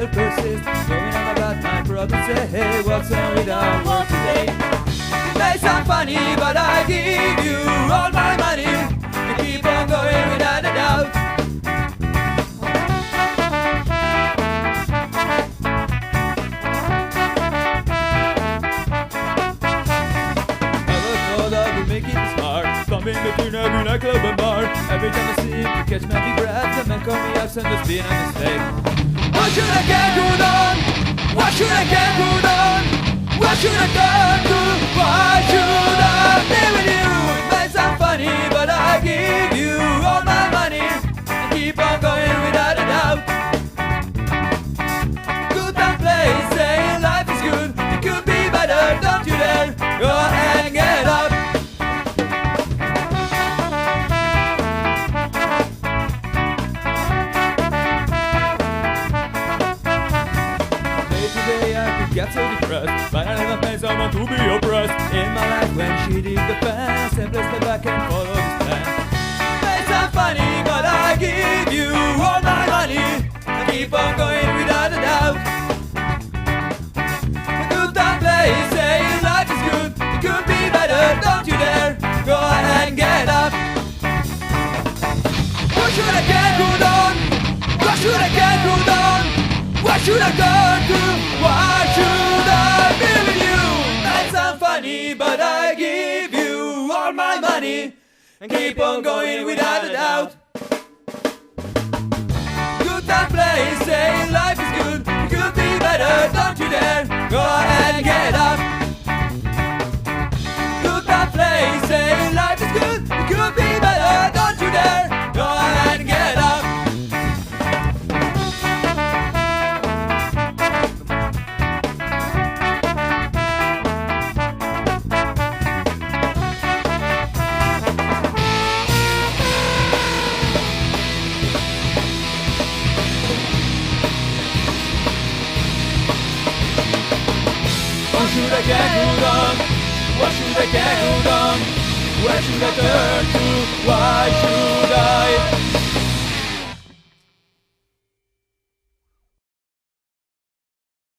still persist. Going on about my problems, say, hey, what's wrong with our world today? It may sound funny, but I give you all my money and keep on going without a doubt. Make it smart. Coming between every nightclub and bar. Every time I see you catch my deep breath, the man call me absent, there's been a mistake. What should I get good on? What should I get good on? What should I turn to? Why should I be with you? It might sound funny, but I give you all my money and keep on going without a doubt. Good time place, saying life is good. It could be better, don't you dare. Go ahead and get up. Get so depressed, but I never find someone to be oppressed. In my life when she did the fence, simply step back and follow this plan. May sound funny, but I give you all my money and keep on going without a doubt. A good time place, saying life is good. It could be better, don't you dare. Go ahead and get up. What should I get good on? What should I get good on? What should I go to? Why should I be with you? That sounds funny, but I give you all my money and keep on going without a doubt. Good time place, saying life is good. It could be better, don't you dare. Go ahead and get up. Good time place, saying life is good. It could be better, don't you dare. Go ahead and get up. What should I get good on? What should I get good on? Where should I turn to? Why should I